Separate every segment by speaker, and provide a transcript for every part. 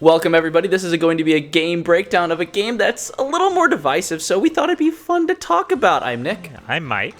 Speaker 1: Welcome everybody, this is going to be a game breakdown of a game that's a little more divisive, so we thought it'd be fun to talk about. I'm Nick.
Speaker 2: I'm Mike.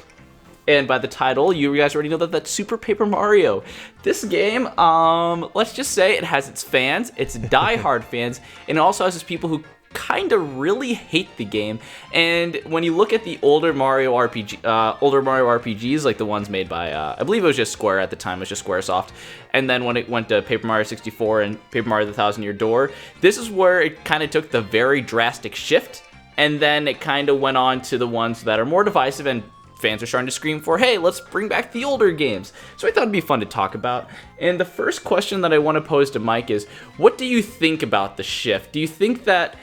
Speaker 1: And by the title, you guys already know that that's Super Paper Mario. This game, let's just say it has its fans, its die-hard fans, and it also has its people who kind of really hate the game. And when you look at the older Mario RPGs, like the ones made by, I believe it was just Square at the time, it was just Squaresoft. And then when it went to Paper Mario 64 and Paper Mario the Thousand Year Door, this is where it kind of took the very drastic shift. And then it kind of went on to the ones that are more divisive and fans are starting to scream for, hey, let's bring back the older games. So I thought it'd be fun to talk about. And the first question that I want to pose to Mike is, what do you think about the shift? Do you think that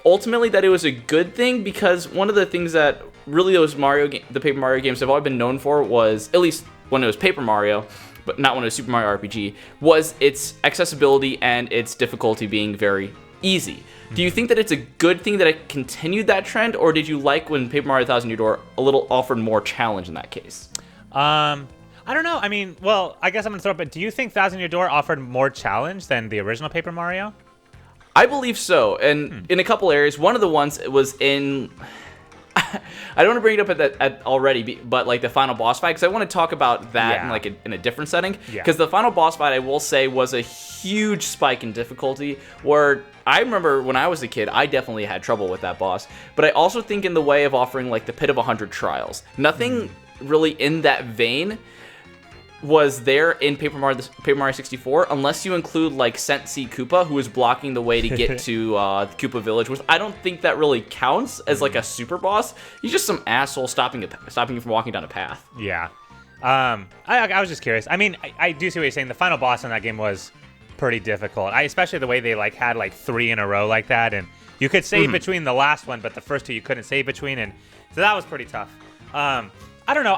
Speaker 1: ultimately that it was a good thing? Because one of the things that really the Paper Mario games have always been known for was, at least when it was Paper Mario, but not when it was Super Mario RPG, was its accessibility and its difficulty being very easy. Do you think that it's a good thing that it continued that trend, or did you like when Paper Mario 1000 Year Door offered more challenge in that case?
Speaker 2: I don't know. I mean, well, I guess I'm going to throw it, but do you think Thousand Year Door offered more challenge than the original Paper Mario?
Speaker 1: I believe so, and in a couple areas. One of the ones was in... I don't want to bring it up already, but like the final boss fight, because I want to talk about that in a different setting. Because the final boss fight, I will say, was a huge spike in difficulty, where I remember when I was a kid, I definitely had trouble with that boss. But I also think in the way of offering like the Pit of 100 Trials, nothing really in that vein was there in Paper Mario 64, unless you include like Sensi Koopa, who was blocking the way to get to the Koopa Village, which I don't think that really counts as like a super boss. He's just some asshole stopping you from walking down a path.
Speaker 2: Yeah. I was just curious. I mean, I do see what you're saying. The final boss in that game was pretty difficult. Especially the way they like had like 3 in a row like that, and you could save between the last one, but the first 2 you couldn't save between, and so that was pretty tough. I don't know.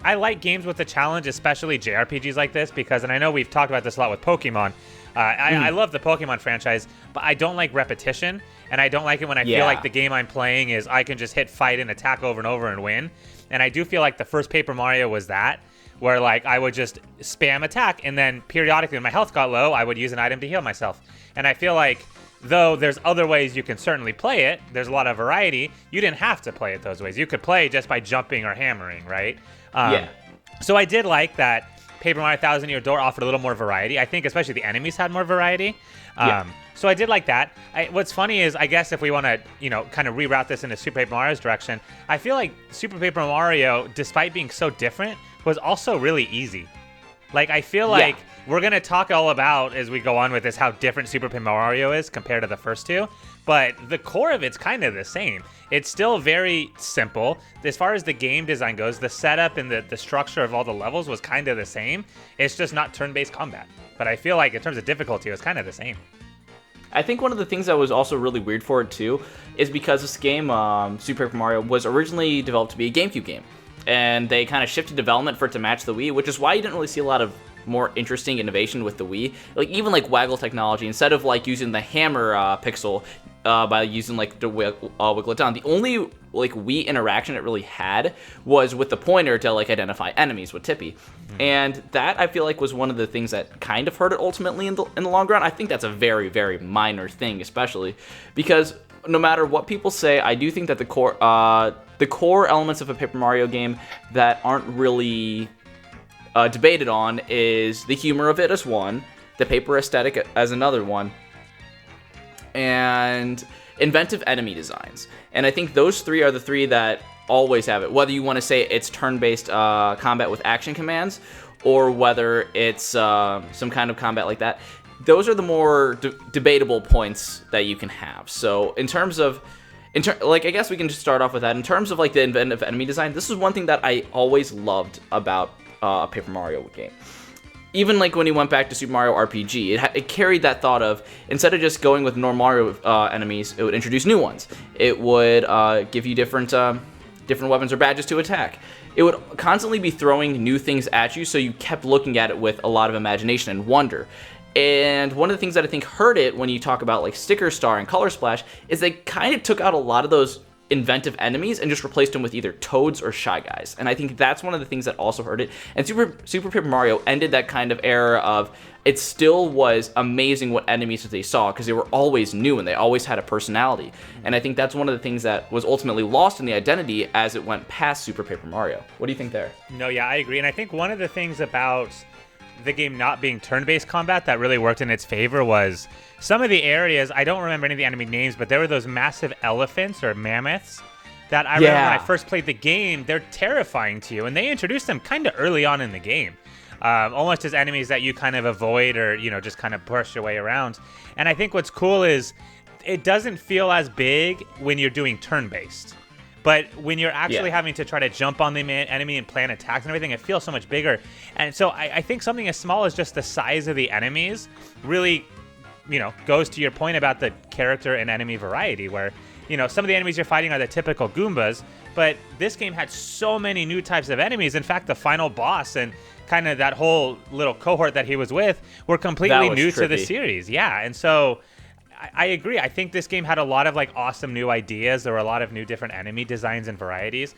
Speaker 2: I like games with a challenge, especially JRPGs like this, because, and I know we've talked about this a lot with Pokemon. I love the Pokemon franchise, but I don't like repetition, and I don't like it when I feel like the game I'm playing is I can just hit fight and attack over and over and win. And I do feel like the first Paper Mario was that, where like I would just spam attack, and then periodically when my health got low, I would use an item to heal myself. And I feel like, though there's other ways you can certainly play it, there's a lot of variety, you didn't have to play it those ways. You could play just by jumping or hammering, right? So I did like that Paper Mario 1000 Year Door offered a little more variety. I think especially the enemies had more variety. So I did like that. What's funny is, I guess if we want to, kind of reroute this into Super Paper Mario's direction, I feel like Super Paper Mario, despite being so different, was also really easy. Like, I feel like we're going to talk all about, as we go on with this, how different Super Paper Mario is compared to the first two. But the core of it's kind of the same. It's still very simple. As far as the game design goes, the setup and the structure of all the levels was kind of the same. It's just not turn-based combat. But I feel like in terms of difficulty, it was kind of the same.
Speaker 1: I think one of the things that was also really weird for it, too, is because this game, Super Paper Mario, was originally developed to be a GameCube game. And they kind of shifted development for it to match the Wii, which is why you didn't really see a lot of more interesting innovation with the Wii. Like, even like waggle technology, instead of like using the hammer pixel by using like the wiggle it down, the only like Wii interaction it really had was with the pointer to like identify enemies with Tippy. And that, I feel like, was one of the things that kind of hurt it ultimately in the long run. I think that's a very, very minor thing, especially because no matter what people say, I do think that the core elements of a Paper Mario game that aren't really debated on is the humor of it as one, the paper aesthetic as another one, and inventive enemy designs. And I think those 3 are the 3 that always have it, whether you want to say it's turn-based combat with action commands, or whether it's some kind of combat like that. Those are the more debatable points that you can have. So in terms of, I guess we can just start off with that. In terms of like the inventive enemy design, this is one thing that I always loved about a Paper Mario game. Even like when he went back to Super Mario RPG, it carried that thought of, instead of just going with normal Mario enemies, it would introduce new ones. It would give you different weapons or badges to attack. It would constantly be throwing new things at you, so you kept looking at it with a lot of imagination and wonder. And one of the things that I think hurt it when you talk about like Sticker Star and Color Splash is they kind of took out a lot of those inventive enemies and just replaced them with either toads or Shy Guys. And I think that's one of the things that also hurt it. And Super Paper Mario ended that kind of era of, it still was amazing what enemies that they saw, because they were always new and they always had a personality. And I think that's one of the things that was ultimately lost in the identity as it went past Super Paper Mario. What do you think there?
Speaker 2: No, yeah, I agree. And I think one of the things about the game not being turn-based combat that really worked in its favor was some of the areas, I don't remember any of the enemy names, but there were those massive elephants or mammoths that I remember when I first played the game. They're terrifying to you, and they introduced them kind of early on in the game. Almost as enemies that you kind of avoid or, just kind of push your way around. And I think what's cool is it doesn't feel as big when you're doing turn-based. But when you're actually having to try to jump on the enemy and plan attacks and everything, it feels so much bigger. And so I think something as small as just the size of the enemies really, goes to your point about the character and enemy variety, where, some of the enemies you're fighting are the typical Goombas, but this game had so many new types of enemies. In fact, the final boss and kind of that whole little cohort that he was with were completely new to the series. Yeah, and so I agree. I think this game had a lot of awesome new ideas. There were a lot of new different enemy designs and varieties.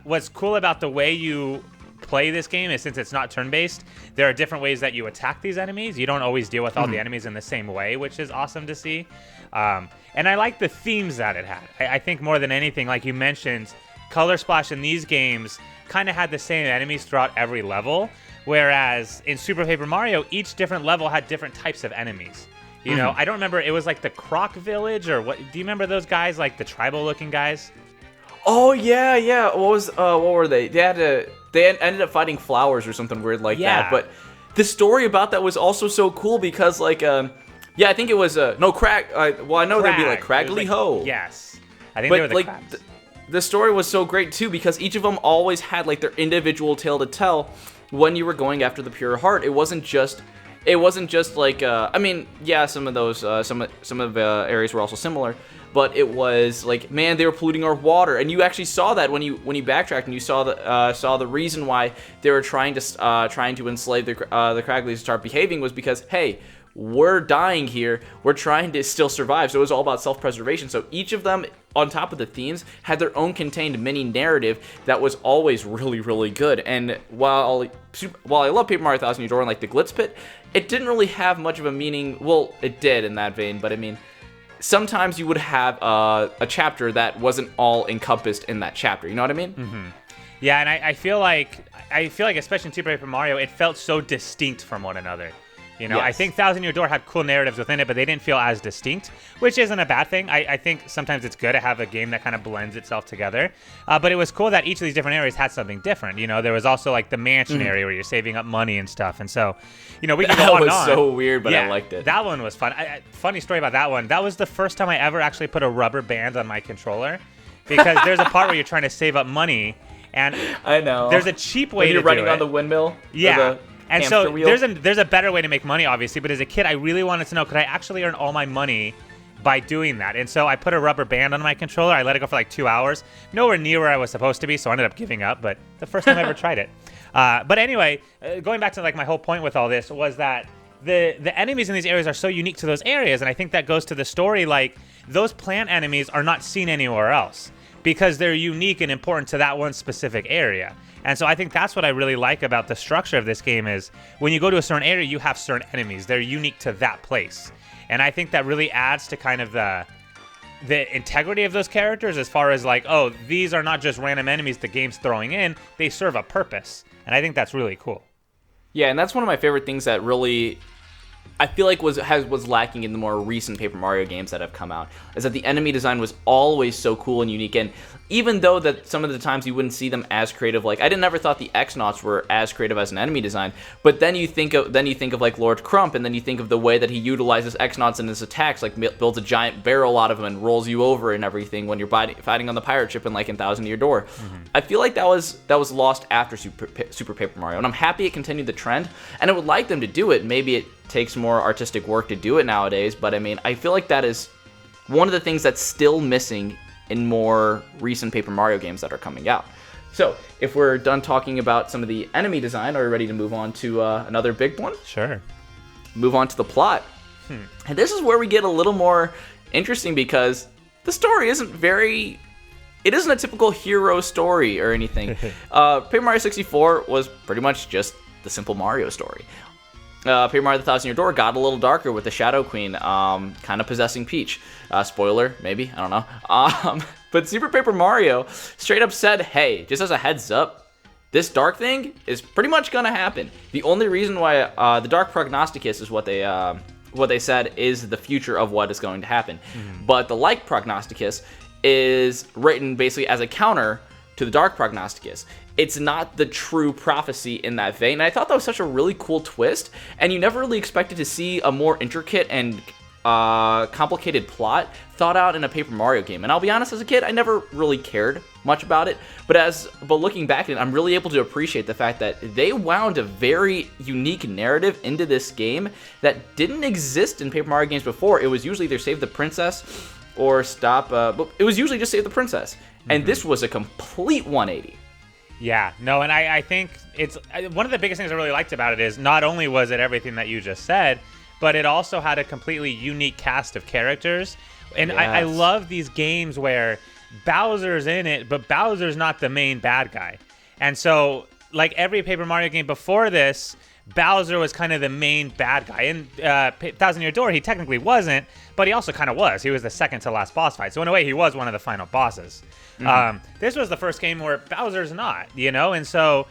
Speaker 2: What's cool about the way you play this game is, since it's not turn-based, there are different ways that you attack these enemies. You don't always deal with all the enemies in the same way, which is awesome to see. And I like the themes that it had. I think more than anything, like you mentioned, Color Splash in these games kind of had the same enemies throughout every level, whereas in Super Paper Mario, each different level had different types of enemies. I don't remember. It was like the Croc Village, or what? Do you remember those guys, like the tribal-looking guys?
Speaker 1: Oh yeah. What were they? They ended up fighting flowers or something weird like that. But the story about that was also so cool because I think it was Crag. I know there'd be Craggly Ho.
Speaker 2: Yes, I think they were the crabs.
Speaker 1: The story was so great too because each of them always had their individual tale to tell when you were going after the pure heart. It wasn't just some of those some of the areas were also similar, but it was they were polluting our water, and you actually saw that when you backtracked and you saw the reason why they were trying to enslave the Cragglies to start behaving was because, hey, we're dying here, we're trying to still survive. So it was all about self-preservation. So each of them, on top of the themes, had their own contained mini narrative that was always really, really good. And while I love Paper Mario 1000 Year Door and the Glitz Pit, it didn't really have much of a meaning. Well, it did in that vein, but I mean, sometimes you would have a chapter that wasn't all encompassed in that chapter. You know what I mean?
Speaker 2: Mm-hmm. Yeah, and I feel like especially in Super Paper Mario, it felt so distinct from one another. Yes. I think Thousand Year Door had cool narratives within it, but they didn't feel as distinct, which isn't a bad thing. I think sometimes it's good to have a game that kind of blends itself together. But it was cool that each of these different areas had something different. There was also the mansion area where you're saving up money and stuff. And so, we can go on and on.
Speaker 1: That was so weird, but I liked it.
Speaker 2: That one was fun. Funny story about that one. That was the first time I ever actually put a rubber band on my controller, because there's a part where you're trying to save up money, and
Speaker 1: I know
Speaker 2: there's a cheap way to do it.
Speaker 1: You're running on the windmill.
Speaker 2: Yeah. And so there's a better way to make money, obviously, but as a kid, I really wanted to know, could I actually earn all my money by doing that? And so I put a rubber band on my controller. I let it go for 2 hours. Nowhere near where I was supposed to be, so I ended up giving up, but the first time I ever tried it. But anyway, going back to my whole point with all this was that the enemies in these areas are so unique to those areas, and I think that goes to the story. Those plant enemies are not seen anywhere else because they're unique and important to that one specific area. And so I think that's what I really like about the structure of this game is when you go to a certain area, you have certain enemies. They're unique to that place. And I think that really adds to kind of the integrity of those characters as far as these are not just random enemies the game's throwing in. They serve a purpose. And I think that's really cool.
Speaker 1: Yeah, and that's one of my favorite things that really I feel was lacking in the more recent Paper Mario games that have come out, is that the enemy design was always so cool and unique. And even though that some of the times you wouldn't see them as creative, I never thought the X-Nauts were as creative as an enemy design. But then you think of Lord Crump, and then you think of the way that he utilizes X-Nauts in his attacks, builds a giant barrel out of them and rolls you over and everything when you're fighting on the pirate ship in Thousand Year Door. Mm-hmm. I feel like that was lost after Super Paper Mario, and I'm happy it continued the trend. And I would like them to do it. Maybe it takes more artistic work to do it nowadays, but I mean, I feel like that is one of the things that's still missing in more recent Paper Mario games that are coming out. So, if we're done talking about some of the enemy design, are we ready to move on to another big one?
Speaker 2: Sure.
Speaker 1: Move on to the plot. And this is where we get a little more interesting because the story isn't very it isn't a typical hero story or anything. Paper Mario 64 was pretty much just the simple Mario story. Paper Mario the Thousand Year Door got a little darker with the Shadow Queen kind of possessing Peach. Spoiler, maybe, I don't know. But Super Paper Mario straight up said, hey, just as a heads up, this dark thing is pretty much gonna happen. The only reason why the Dark Prognosticus is what they said is the future of what is going to happen. But the Light Prognosticus is written basically as a counter to the Dark Prognosticus. It's not the true prophecy in that vein. And I thought that was such a really cool twist. And you never really expected to see a more intricate and complicated plot thought out in a Paper Mario game. And I'll be honest, as a kid, I never really cared much about it. But looking back at it, I'm really able to appreciate the fact that they wound a very unique narrative into this game that didn't exist in Paper Mario games before. It was usually either save the princess or stop. But it was usually just save the princess. And this was a complete 180.
Speaker 2: Yeah, no, and I think it's one of the biggest things I really liked about it is not only was it everything that you just said, but it also had a completely unique cast of characters. And
Speaker 1: Yes.
Speaker 2: I love these games where Bowser's in it, but Bowser's not the main bad guy. And so, like every Paper Mario game before this, Bowser was kind of the main bad guy. In Thousand Year Door, he technically wasn't, but he also kind of was. He was the second to last boss fight. So in a way, he was one of the final bosses. This was the first game where Bowser's not, and so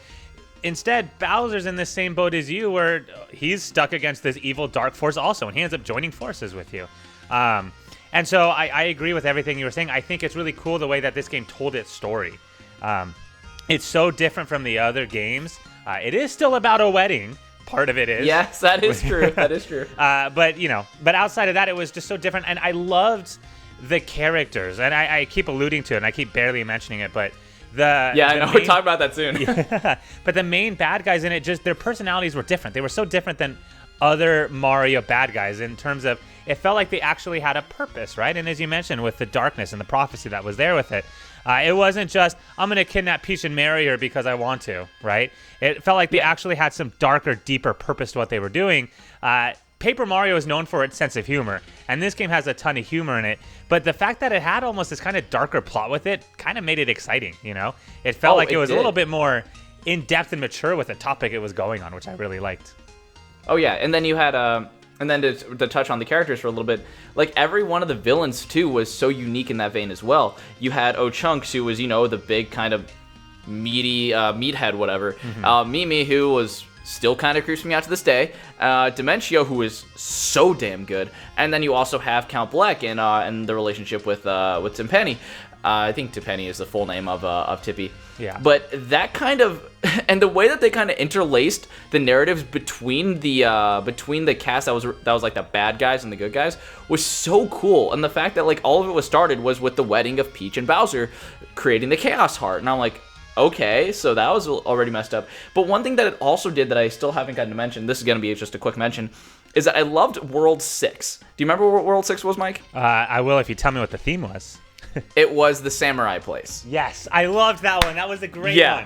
Speaker 2: instead, Bowser's in the same boat as you, where he's stuck against this evil dark force also, and he ends up joining forces with you. And so I agree with everything you were saying. I think it's really cool the way that this game told its story. It's so different from the other games. It is still about a wedding. Part of it is.
Speaker 1: Yes, that is true. That is true.
Speaker 2: But outside of that, it was just so different. And I loved the characters. And I keep alluding to it, and I keep barely mentioning it, but I know. We're talking about that soon. But the main bad guys in it, just their personalities were different. They were so different than other Mario bad guys in terms of it felt like they actually had a purpose, right? And as you mentioned, with the darkness and the prophecy that was there with it, it wasn't just, I'm going to kidnap Peach and marry her because I want to, right? It felt like they actually had some darker, deeper purpose to what they were doing. Paper Mario is known for its sense of humor, and this game has a ton of humor in it, but the fact that it had almost this kind of darker plot with it kind of made it exciting, It felt like it was a little bit more in-depth and mature with the topic it was going on, which I really liked.
Speaker 1: Oh, yeah, and then you had... And then to touch on the characters for a little bit, like every one of the villains too was so unique in that vein as well. You had O'Chunks, who was the big kind of meaty meathead, whatever. Mimi, who was still kind of creeps me out to this day. Dementio, who is so damn good, and then you also have Count Bleck and the relationship with Timpani. I think Timpani is the full name of Tippy.
Speaker 2: Yeah.
Speaker 1: But that kind of, and the way that they kind of interlaced the narratives between the cast that was like the bad guys and the good guys was so cool. And the fact that like all of it started was with the wedding of Peach and Bowser creating the Chaos Heart. And I'm like, okay, so that was already messed up. But one thing that it also did that I still haven't gotten to mention, this is going to be just a quick mention, is that I loved World 6. Do you remember what World 6 was, Mike?
Speaker 2: I will if you tell me what the theme was.
Speaker 1: It was the samurai place.
Speaker 2: Yes, I loved that one. That was a great one.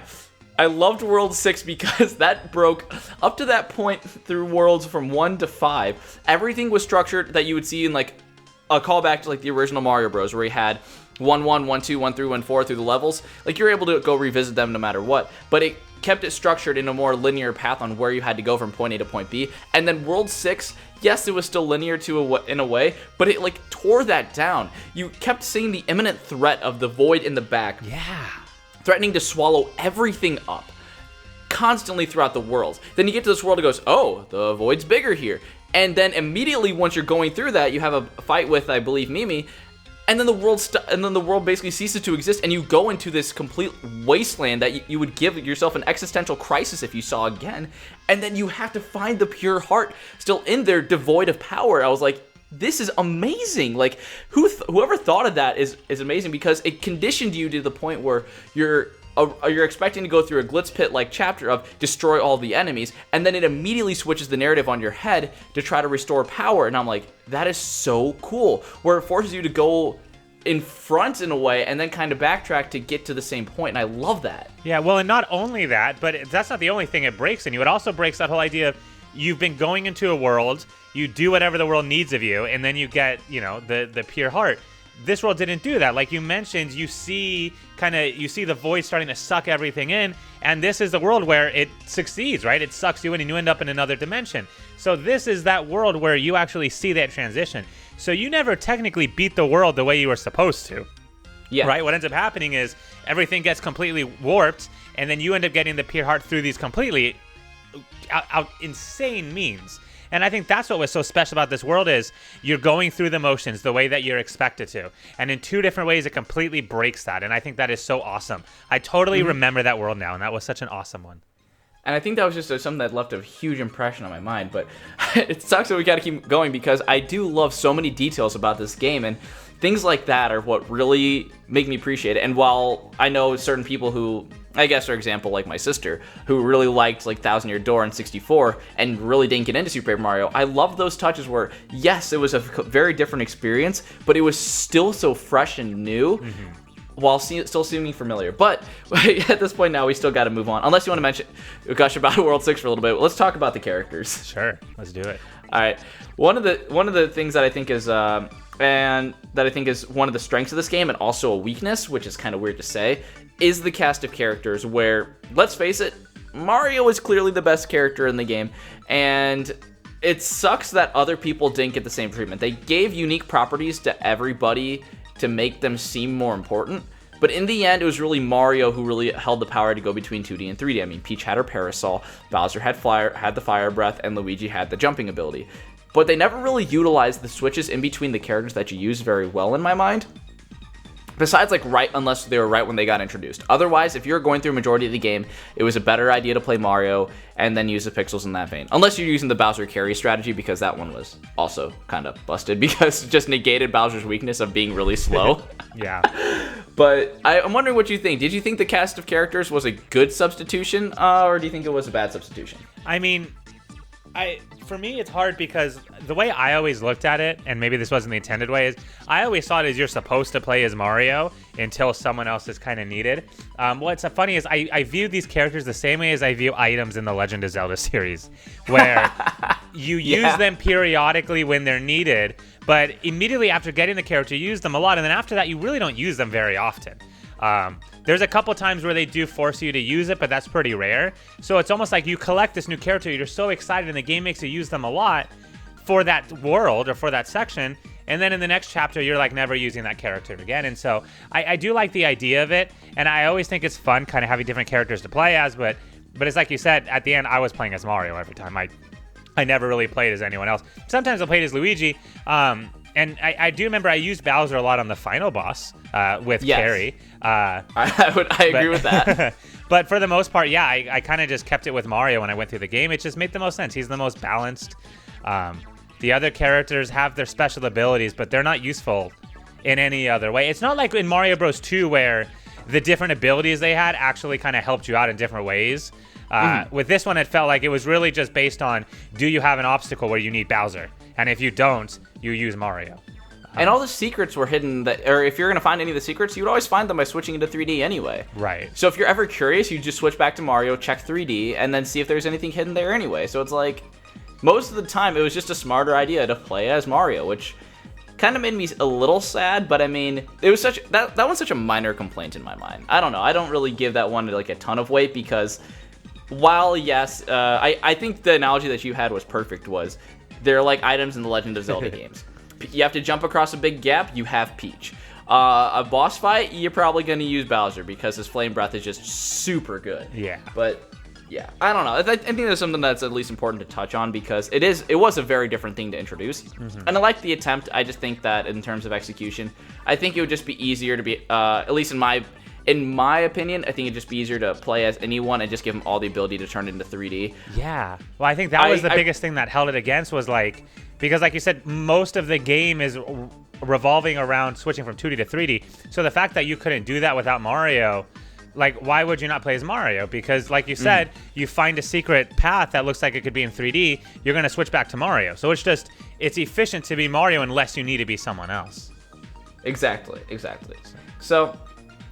Speaker 1: I loved World 6 because that broke, up to that point through Worlds from 1 to 5, everything was structured that you would see in like a callback to like the original Mario Bros. Where you had 1-1, 1-2, 1-3, 1-4 through the levels. Like you're able to go revisit them no matter what. But it kept it structured in a more linear path on where you had to go from point A to point B. And then World 6, yes, it was still linear in a way, but it like tore that down. You kept seeing the imminent threat of the void in the back.
Speaker 2: Yeah.
Speaker 1: Threatening to swallow everything up constantly throughout the world. Then you get to this world that goes, oh, the void's bigger here. And then immediately once you're going through that, you have a fight with, I believe, Mimi. And then the world basically ceases to exist, and you go into this complete wasteland that you would give yourself an existential crisis if you saw again. And then you have to find the pure heart still in there, devoid of power. I was like, this is amazing. Like, whoever thought of that is amazing, because it conditioned you to the point where you're expecting to go through a glitz pit like chapter of destroy all the enemies, and then it immediately switches the narrative on your head to try to restore power. And I'm like, that is so cool, where it forces you to go in front in a way and then kind of backtrack to get to the same point. And I love that.
Speaker 2: Yeah, well, and not only that, but that's not the only thing it breaks in you. It also breaks that whole idea of you've been going into a world, you do whatever the world needs of you, and then you get, the pure heart. this world didn't do that. Like you mentioned, you see the void starting to suck everything in, and this is the world where it succeeds, right? It sucks you in and you end up in another dimension. So this is that world where you actually see that transition. So you never technically beat the world the way you were supposed to.
Speaker 1: Yeah.
Speaker 2: Right? What ends up happening is everything gets completely warped, and then you end up getting the pure heart through these completely out insane means. And I think that's what was so special about this world is you're going through the motions the way that you're expected to. And in two different ways, it completely breaks that. And I think that is so awesome. I totally remember that world now, and that was such an awesome one.
Speaker 1: And I think that was just something that left a huge impression on my mind. But it sucks that we got to keep going because I do love so many details about this game. And things like that are what really make me appreciate it. And while I know certain people who, I guess, for example, like my sister, who really liked like Thousand Year Door in 64 and really didn't get into Super Paper Mario, I love those touches where, yes, it was a very different experience, but it was still so fresh and new. While still seeming familiar. But at this point now, we still got to move on. Unless you want to gush about World 6 for a little bit. Let's talk about the characters.
Speaker 2: Sure, let's do it.
Speaker 1: All right. One of the things that I think is one of the strengths of this game and also a weakness, which is kind of weird to say, is the cast of characters where, let's face it, Mario is clearly the best character in the game, and it sucks that other people didn't get the same treatment. They gave unique properties to everybody to make them seem more important. But in the end, it was really Mario who really held the power to go between 2D and 3D. I mean, Peach had her parasol, Bowser had the fire breath, and Luigi had the jumping ability. But they never really utilized the switches in between the characters that you use very well in my mind. Besides, unless they were right when they got introduced. Otherwise, if you're going through a majority of the game, it was a better idea to play Mario and then use the pixels in that vein. Unless you're using the Bowser carry strategy, because that one was also kind of busted because it just negated Bowser's weakness of being really slow.
Speaker 2: Yeah.
Speaker 1: But I'm wondering what you think. Did you think the cast of characters was a good substitution, or do you think it was a bad substitution?
Speaker 2: I mean, for me, it's hard because the way I always looked at it, and maybe this wasn't the intended way, is I always thought as you're supposed to play as Mario until someone else is kind of needed. What's funny is I view these characters the same way as I view items in the Legend of Zelda series, where you use them periodically when they're needed, but immediately after getting the character, you use them a lot, and then after that, you really don't use them very often. There's a couple times where they do force you to use it, but that's pretty rare. So it's almost like you collect this new character, you're so excited, and the game makes you use them a lot for that world or for that section, and then in the next chapter, you're like never using that character again. And so I do like the idea of it, and I always think it's fun kind of having different characters to play as, but it's like you said, at the end, I was playing as Mario every time. I never really played as anyone else. Sometimes I played as Luigi, and I do remember I used Bowser a lot on the final boss with Carrie.
Speaker 1: I agree with that.
Speaker 2: But for the most part, yeah, I kind of just kept it with Mario when I went through the game. It just made the most sense. He's the most balanced. The other characters have their special abilities, but they're not useful in any other way. It's not like in Mario Bros. 2 where the different abilities they had actually kind of helped you out in different ways. With this one, it felt like it was really just based on, do you have an obstacle where you need Bowser? And if you don't, you use Mario.
Speaker 1: And all the secrets were hidden, or if you're going to find any of the secrets, you would always find them by switching into 3D anyway.
Speaker 2: Right.
Speaker 1: So if you're ever curious, you just switch back to Mario, check 3D, and then see if there's anything hidden there anyway. So it's like, most of the time, it was just a smarter idea to play as Mario, which kind of made me a little sad, but I mean, it was that one's such a minor complaint in my mind. I don't know. I don't really give that one like a ton of weight because while, yes, I think the analogy that you had was perfect, was they're like items in the Legend of Zelda games. You have to jump across a big gap, you have Peach. A boss fight, you're probably going to use Bowser because his flame breath is just super good.
Speaker 2: Yeah.
Speaker 1: But yeah, I don't know. I think there's something that's at least important to touch on because it was a very different thing to introduce. And I like the attempt. I just think that in terms of execution, I think it would just be easier to be, at least in my opinion, I think it'd just be easier to play as anyone and just give them all the ability to turn it into 3D.
Speaker 2: Yeah. Well, I think that was the biggest thing that held it against was like, because like you said, most of the game is revolving around switching from 2D to 3D. So the fact that you couldn't do that without Mario, like, why would you not play as Mario? Because like you said, you find a secret path that looks like it could be in 3D, you're going to switch back to Mario. So it's efficient to be Mario unless you need to be someone else.
Speaker 1: Exactly. So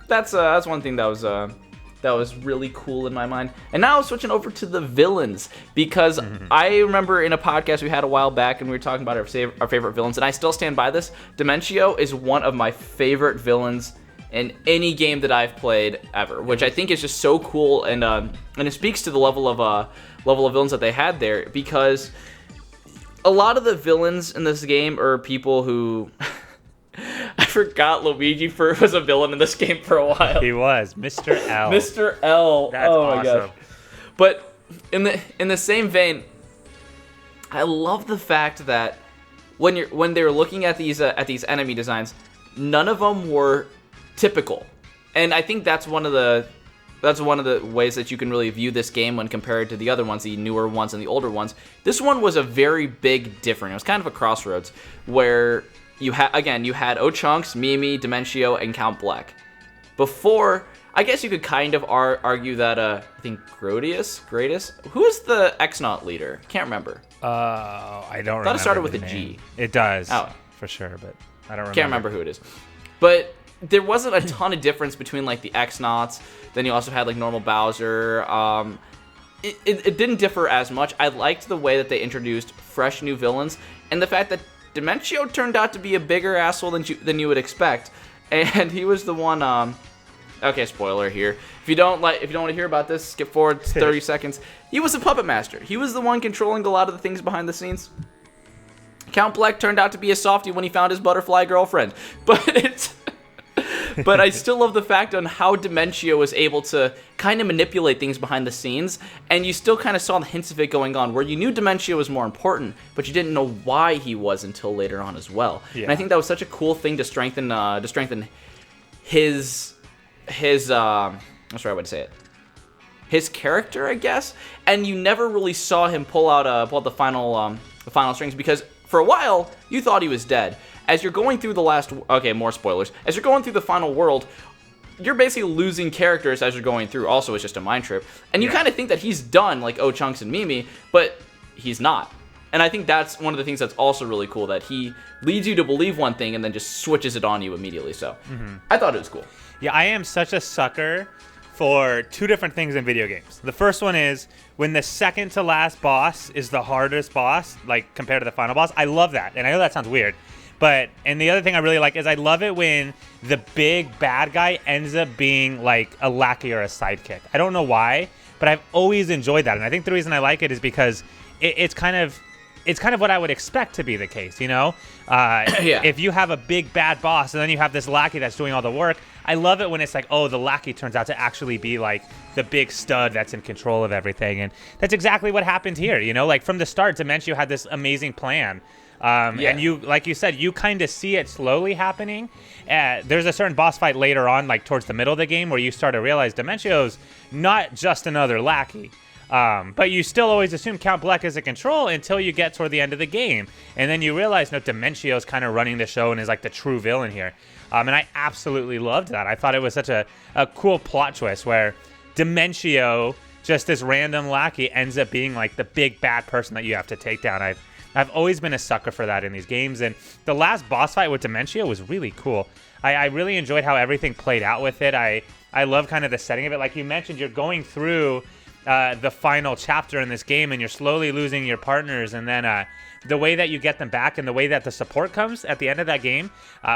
Speaker 1: that's one thing that that was really cool in my mind. And now switching over to the villains, because I remember in a podcast we had a while back and we were talking about our favorite villains, and I still stand by this. Dementio is one of my favorite villains in any game that I've played ever, which I think is just so cool, and it speaks to the level of villains that they had there, because a lot of the villains in this game are people who I forgot Luigi was a villain in this game for a while.
Speaker 2: He was Mr. L.
Speaker 1: Mr. L.
Speaker 2: That's
Speaker 1: oh my
Speaker 2: awesome.
Speaker 1: gosh. But in the same vein, I love the fact that when they were looking at these enemy designs, none of them were typical, and I think that's one of the ways that you can really view this game when compared to the other ones, the newer ones and the older ones. This one was a very big difference. It was kind of a crossroads where you had O-Chunks, Mimi, Dementio, and Count Bleck. Before, I guess you could kind of argue that I think Gradius, who is the X-Naut leader? Can't remember.
Speaker 2: I don't remember.
Speaker 1: I thought it started with
Speaker 2: the
Speaker 1: a
Speaker 2: name.
Speaker 1: G.
Speaker 2: It does,
Speaker 1: Oh.
Speaker 2: for sure, but I don't remember.
Speaker 1: Can't remember who it is. But there wasn't a ton of difference between like the X-Nauts. Then you also had like normal Bowser. It didn't differ as much. I liked the way that they introduced fresh new villains, and the fact that Dementio turned out to be a bigger asshole than you would expect. And he was the one. Okay, spoiler here. If you don't want to hear about this, skip forward 30 seconds. He was a puppet master. He was the one controlling a lot of the things behind the scenes. Count Bleck turned out to be a softie when he found his butterfly girlfriend, but I still love the fact on how Dementio was able to kind of manipulate things behind the scenes, and you still kind of saw the hints of it going on, where you knew Dementio was more important, but you didn't know why he was until later on as well. Yeah. And I think that was such a cool thing to strengthen his what's the right way to say it? His character, I guess. And you never really saw him pull out the final strings, because for a while you thought he was dead. As you're going through more spoilers. As you're going through the final world, you're basically losing characters as you're going through. Also, it's just a mind trip. And you kind of think that he's done, like O-Chunks and Mimi, but he's not. And I think that's one of the things that's also really cool, that he leads you to believe one thing and then just switches it on you immediately. So I thought it was cool.
Speaker 2: Yeah, I am such a sucker for two different things in video games. The first one is when the second to last boss is the hardest boss, like compared to the final boss. I love that. And I know that sounds weird. And the other thing I really like is I love it when the big bad guy ends up being like a lackey or a sidekick. I don't know why, but I've always enjoyed that. And I think the reason I like it is because it's kind of what I would expect to be the case, you know?
Speaker 1: Yeah.
Speaker 2: If you have a big bad boss and then you have this lackey that's doing all the work, I love it when it's like, oh, the lackey turns out to actually be like the big stud that's in control of everything. And that's exactly what happened here, you know? Like from the start, Dementio had this amazing plan. And you, like you said, you kind of see it slowly happening. There's a certain boss fight later on, like towards the middle of the game, where you start to realize Dementio's not just another lackey. But you still always assume Count Bleck is in control until you get toward the end of the game. And then you realize, no, Dementio's kind of running the show and is like the true villain here. And I absolutely loved that. I thought it was such a cool plot twist where Dementio, just this random lackey, ends up being like the big bad person that you have to take down. I've always been a sucker for that in these games, and the last boss fight with Dementio was really cool. I really enjoyed how everything played out with it. I love kind of the setting of it. Like you mentioned, you're going through the final chapter in this game, and you're slowly losing your partners, and then the way that you get them back and the way that the support comes at the end of that game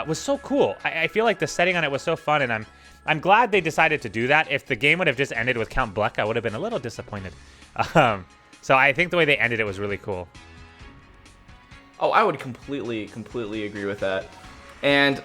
Speaker 2: was so cool. I feel like the setting on it was so fun, and I'm glad they decided to do that. If the game would have just ended with Count Bleck, I would have been a little disappointed. So I think the way they ended it was really cool.
Speaker 1: Oh, I would completely agree with that. And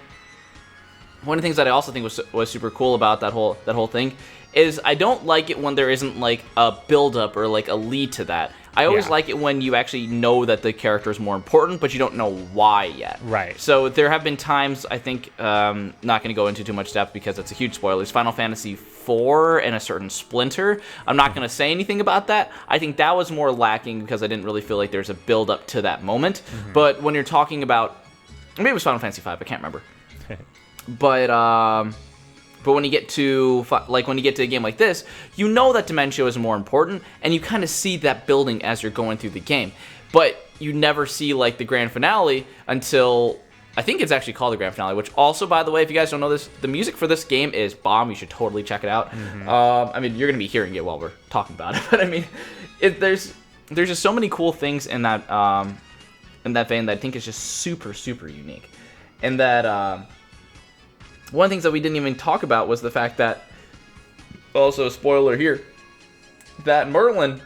Speaker 1: one of the things that I also think was super cool about that whole thing is I don't like it when there isn't like a build-up or like a lead to that. I always like it when you actually know that the character is more important, but you don't know why yet.
Speaker 2: Right.
Speaker 1: So there have been times, I think, not going to go into too much depth because it's a huge spoiler. It's Final Fantasy IV and a certain Splinter. I'm not going to say anything about that. I think that was more lacking because I didn't really feel like there's a build-up to that moment. Mm-hmm. But when you're talking about, maybe it was Final Fantasy V, I can't remember. But when you get to a game like this, you know that Dementio is more important, and you kind of see that building as you're going through the game. But you never see like the grand finale until I think it's actually called the grand finale, which also, by the way, if you guys don't know this, the music for this game is bomb. You should totally check it out. I mean, you're going to be hearing it while we're talking about it, but I mean, there's just so many cool things in that vein that I think is just super, super unique. And that one of the things that we didn't even talk about was the fact that, also, spoiler here, that Merlin,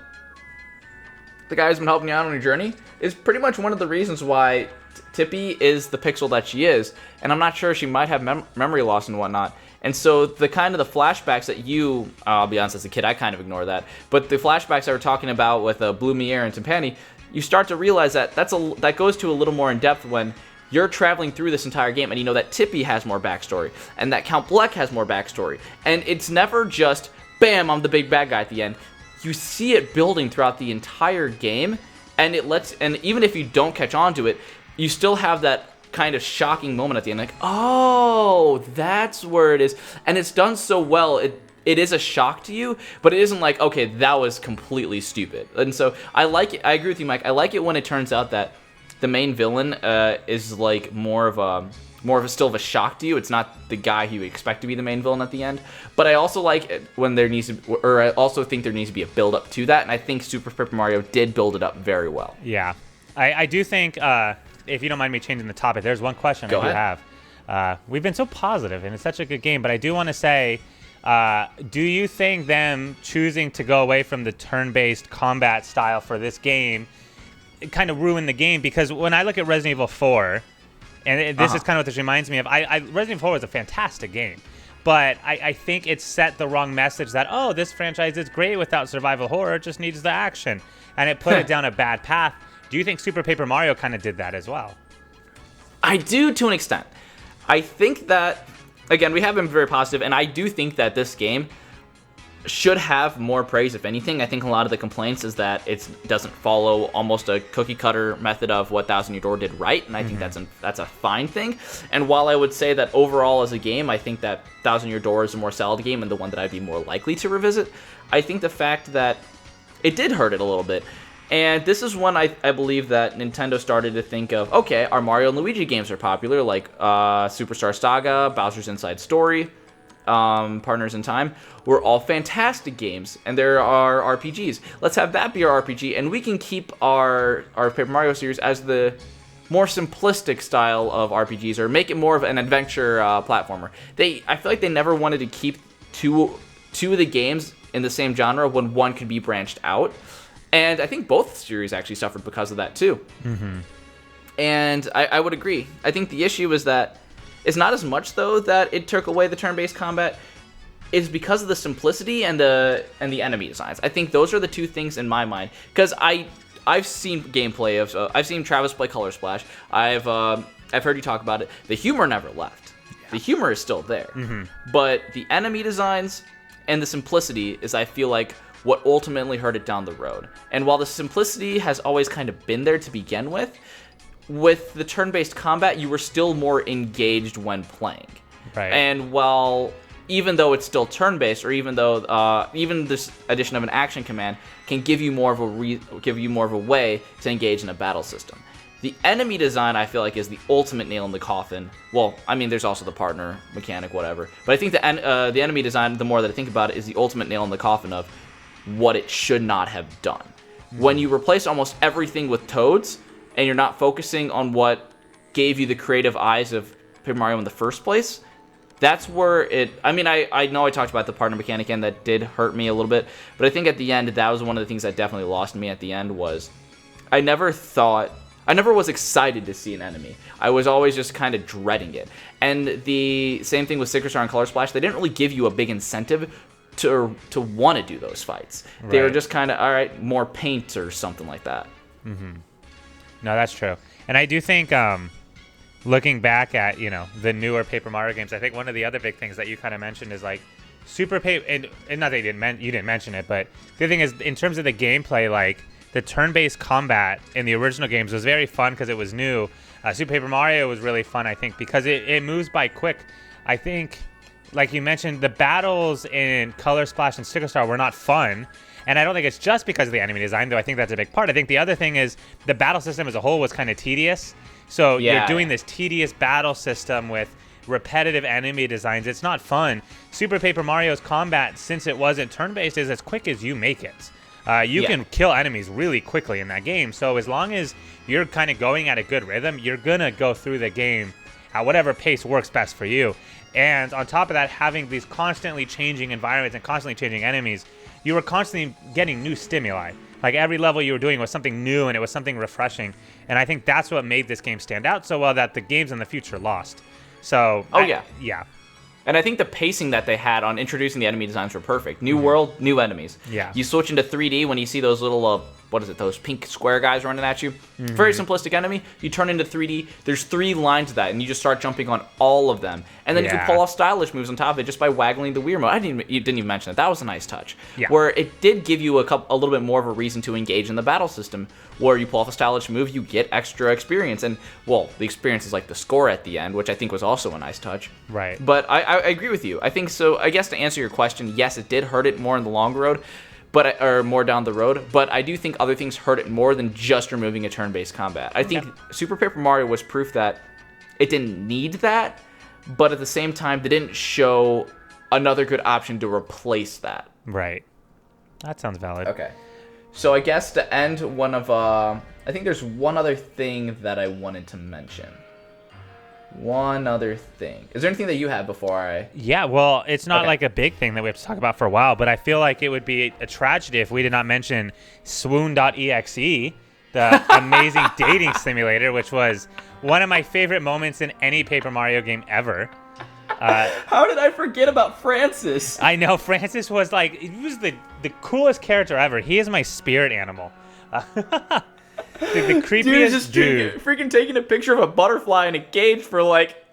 Speaker 1: the guy who's been helping you out on your journey, is pretty much one of the reasons why Tippy is the pixel that she is. And I'm not sure, she might have memory loss and whatnot. And so the kind of the flashbacks that you, I'll be honest, as a kid, I kind of ignore that. But the flashbacks that we're talking about with Blue Mier and Timpani, you start to realize that that goes to a little more in depth when you're traveling through this entire game and you know that Tippy has more backstory and that Count Bleck has more backstory. And it's never just, bam, I'm the big bad guy at the end. You see it building throughout the entire game, and even if you don't catch on to it, you still have that kind of shocking moment at the end, like, oh, that's where it is. And it's done so well, it is a shock to you, but it isn't like, okay, that was completely stupid. And so I like it. I agree with you, Mike. I like it when it turns out that the main villain is like more of a still of a shock to you. It's not the guy you expect to be the main villain at the end. But I also like it when there needs to, or I also think there needs to be a build up to that. And I think Super Paper Mario did build it up very well.
Speaker 2: Yeah, I do think. If you don't mind me changing the topic, there's one question
Speaker 1: Go
Speaker 2: I do
Speaker 1: ahead.
Speaker 2: have. We've been so positive, and it's such a good game, but I do want to say, do you think them choosing to go away from the turn-based combat style for this game kind of ruined the game? Because when I look at Resident Evil 4, and this is kind of what this reminds me of, Resident Evil 4 was a fantastic game, but I think it set the wrong message that, oh, this franchise is great without survival horror, it just needs the action, and it put it down a bad path. Do you think Super Paper Mario kind of did that as well?
Speaker 1: I do, to an extent. I think that, again, we have been very positive, and I do think that this game should have more praise, if anything. I think a lot of the complaints is that it doesn't follow almost a cookie-cutter method of what Thousand Year Door did right, and I think that's a fine thing. And while I would say that overall as a game, I think that Thousand Year Door is a more solid game and the one that I'd be more likely to revisit, I think the fact that it did hurt it a little bit. And this is when I believe that Nintendo started to think of, okay, our Mario and Luigi games are popular, like Superstar Saga, Bowser's Inside Story, Partners in Time, were all fantastic games, and there are RPGs. Let's have that be our RPG, and we can keep our Paper Mario series as the more simplistic style of RPGs, or make it more of an adventure platformer. I feel like they never wanted to keep two of the games in the same genre when one could be branched out. And I think both series actually suffered because of that, too. And I would agree. I think the issue is that it's not as much, though, that it took away the turn-based combat. It's because of the simplicity and the enemy designs. I think those are the two things in my mind. Because I've seen gameplay of... I've seen Travis play Color Splash. I've heard you talk about it. The humor never left. Yeah. The humor is still there. But the enemy designs and the simplicity is, I feel like, what ultimately hurt it down the road. And while the simplicity has always kind of been there to begin with the turn-based combat, you were still more engaged when playing.
Speaker 2: Right.
Speaker 1: And while, even though it's still turn-based, or even though even this addition of an action command can give you more of a way to engage in a battle system. The enemy design, I feel like, is the ultimate nail in the coffin. Well, I mean, there's also the partner mechanic, whatever. But I think the enemy design, the more that I think about it, is the ultimate nail in the coffin of what it should not have done. When you replace almost everything with toads, and you're not focusing on what gave you the creative eyes of Paper Mario in the first place, that's where it... I mean, I know I talked about the partner mechanic, and that did hurt me a little bit, but I think at the end, that was one of the things that definitely lost me at the end, was I never was excited to see an enemy. I was always just kind of dreading it. And the same thing with Sticker Star and Color Splash, they didn't really give you a big incentive to want to do those fights. Right. They were just kind of, all right, more paint or something like that.
Speaker 2: No, that's true. And I do think, looking back at, the newer Paper Mario games, I think one of the other big things that you kind of mentioned is like Super Paper, and not that you didn't mention it, but the other thing is, in terms of the gameplay, like the turn-based combat in the original games was very fun because it was new. Super Paper Mario was really fun, I think, because it moves by quick. I think, like you mentioned, the battles in Color Splash and Sticker Star were not fun. And I don't think it's just because of the enemy design, though I think that's a big part. I think the other thing is the battle system as a whole was kind of tedious So
Speaker 1: Yeah.
Speaker 2: you're doing this tedious battle system with repetitive enemy designs. It's not fun. Super Paper Mario's combat, since it wasn't turn-based, is as quick as you make it. You can kill enemies really quickly in that game. So as long as you're kind of going at a good rhythm, you're going to go through the game at whatever pace works best for you. And on top of that, having these constantly changing environments and constantly changing enemies, you were constantly getting new stimuli. Like every level you were doing was something new and it was something refreshing. And I think that's what made this game stand out so well that the games in the future lost. So, yeah.
Speaker 1: And I think the pacing that they had on introducing the enemy designs were perfect. New world, new enemies.
Speaker 2: Yeah.
Speaker 1: You switch into 3D when you see those little, those pink square guys running at you. Very simplistic enemy. You turn into 3D. There's 3 lines of that, and you just start jumping on all of them. And then you can pull off stylish moves on top of it just by waggling the Wii remote. You didn't even mention that. That was a nice touch.
Speaker 2: Yeah.
Speaker 1: Where it did give you a little bit more of a reason to engage in the battle system. Where you pull off a stylish move, you get extra experience. And, well, the experience is like the score at the end, which I think was also a nice touch.
Speaker 2: Right.
Speaker 1: But I agree with you. I think so. I guess to answer your question, yes, it did hurt it more in the long road, or more down the road. But I do think other things hurt it more than just removing a turn-based combat. I think Super Paper Mario was proof that it didn't need that, but at the same time, they didn't show another good option to replace that.
Speaker 2: Right. That sounds valid.
Speaker 1: Okay. So I guess to end I think there's one other thing that I wanted to mention. One other thing. Is there anything that you have before I...
Speaker 2: Yeah, well, it's not like a big thing that we have to talk about for a while, but I feel like it would be a tragedy if we did not mention swoon.exe, the amazing dating simulator, which was one of my favorite moments in any Paper Mario game ever.
Speaker 1: How did I forget about Francis?
Speaker 2: I know, Francis was he was the coolest character ever. He is my spirit animal. The creepiest dude.
Speaker 1: Freaking taking a picture of a butterfly in a cage for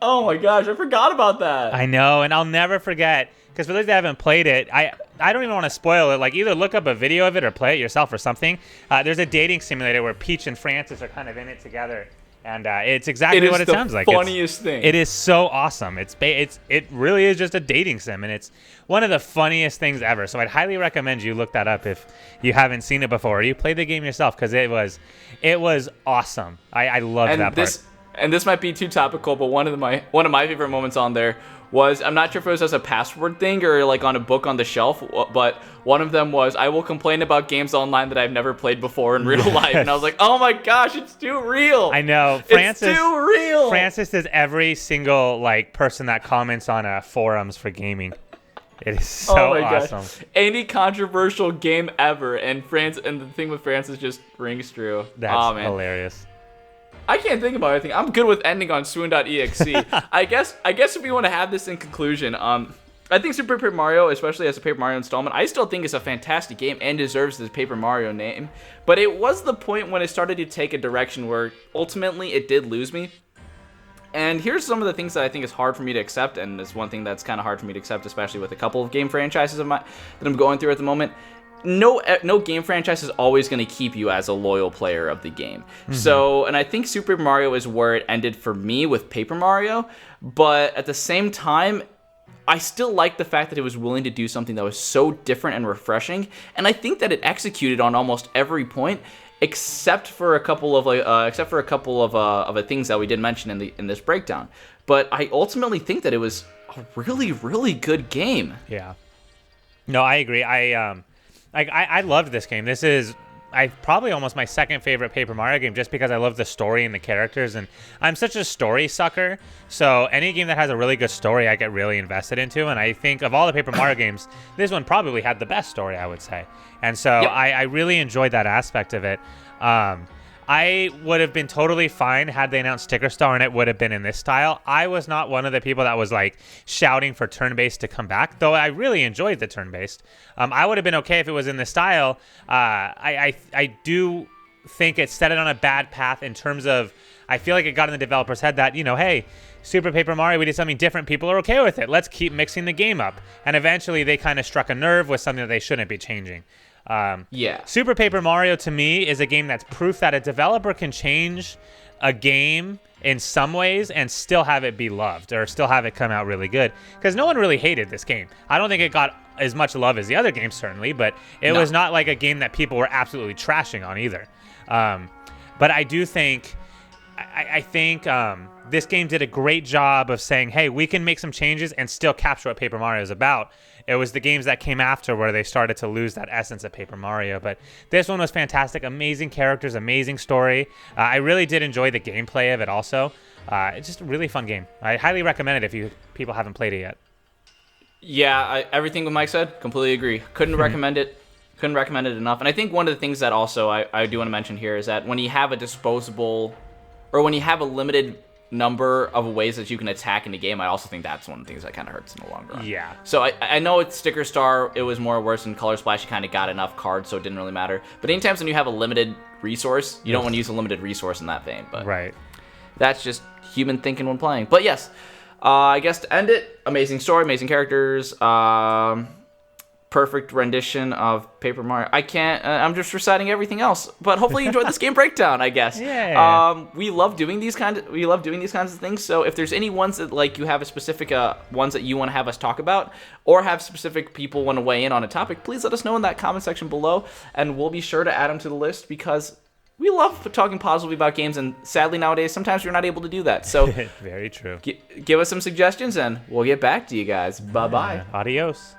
Speaker 1: oh my gosh, I forgot about that.
Speaker 2: I know, and I'll never forget, because for those that haven't played it, I don't even want to spoil it. Either look up a video of it or play it yourself or something. There's a dating simulator where Peach and Francis are kind of in it together, and it's exactly what it sounds like.
Speaker 1: It is the funniest thing.
Speaker 2: It is so awesome. It really is just a dating sim, and it's one of the funniest things ever. So I'd highly recommend you look that up if you haven't seen it before, or you play the game yourself, because it was awesome. I loved that part.
Speaker 1: And this might be too topical, but one of my favorite moments on there was, I'm not sure if it was as a password thing or on a book on the shelf, but one of them was, I will complain about games online that I've never played before in real life. And I was like, oh my gosh, it's too real.
Speaker 2: I know.
Speaker 1: It's too real.
Speaker 2: Francis is every single person that comments on forums for gaming. It is so awesome.
Speaker 1: Gosh. Any controversial game ever, and the thing with Francis just rings true.
Speaker 2: That's hilarious.
Speaker 1: I can't think about anything. I'm good with ending on swoon.exe. I guess if we want to have this in conclusion, I think Super Paper Mario, especially as a Paper Mario installment, I still think it's a fantastic game and deserves the Paper Mario name. But it was the point when it started to take a direction where ultimately it did lose me. And here's some of the things that I think is hard for me to accept, and it's one thing that's kind of hard for me to accept, especially with a couple of game franchises that I'm going through at the moment. No game franchise is always going to keep you as a loyal player of the game. Mm-hmm. So, and I think Super Mario is where it ended for me with Paper Mario, but at the same time, I still like the fact that it was willing to do something that was so different and refreshing, and I think that it executed on almost every point, except for a couple of things that we did mention in this breakdown. But I ultimately think that it was a really, really good game.
Speaker 2: Yeah. No, I agree. I loved this game. This is probably almost my second favorite Paper Mario game, just because I love the story and the characters, and I'm such a story sucker. So any game that has a really good story, I get really invested into. And I think of all the Paper Mario games, this one probably had the best story, I would say. And so I really enjoyed that aspect of it. I would have been totally fine had they announced Sticker Star and it would have been in this style. I was not one of the people that was shouting for turn-based to come back, though I really enjoyed the turn-based. I would have been okay if it was in this style. I do think it set it on a bad path in terms of, I feel like it got in the developer's head that, hey, Super Paper Mario, we did something different. People are okay with it. Let's keep mixing the game up. And eventually they kind of struck a nerve with something that they shouldn't be changing. Super Paper Mario to me is a game that's proof that a developer can change a game in some ways and still have it be loved, or still have it come out really good, because no one really hated this game. I don't think it got as much love as the other games, certainly, but it was not like a game that people were absolutely trashing on either. But I do think I think this game did a great job of saying, hey, we can make some changes and still capture what Paper Mario is about. It was the games that came after where they started to lose that essence of Paper Mario. But this one was fantastic. Amazing characters, amazing story. I really did enjoy the gameplay of it also. It's just a really fun game. I highly recommend it if people haven't played it yet.
Speaker 1: Yeah, everything what Mike said, completely agree. Couldn't recommend it. Couldn't recommend it enough. And I think one of the things that also I do want to mention here is that when you have a disposable, or when you have a limited number of ways that you can attack in the game, I also think that's one of the things that kind of hurts in the long run.
Speaker 2: Yeah.
Speaker 1: So I know it's Sticker Star, it was more worse than Color Splash. You kind of got enough cards, so it didn't really matter. But anytime when you have a limited resource, you don't want to use a limited resource in that vein. But
Speaker 2: right.
Speaker 1: That's just human thinking when playing. But yes, I guess to end it, amazing story, amazing characters, perfect rendition of Paper Mario. I'm just reciting everything else, but hopefully you enjoyed this game breakdown, I guess.
Speaker 2: Yeah.
Speaker 1: We love doing these kinds of things. So if there's any ones that like you have a specific ones that you want to have us talk about, or have specific people want to weigh in on a topic, please let us know in that comment section below, and we'll be sure to add them to the list because we love talking positively about games, and sadly nowadays sometimes we're not able to do that. So
Speaker 2: very true.
Speaker 1: Give us some suggestions, and we'll get back to you guys. Bye bye.
Speaker 2: Adios.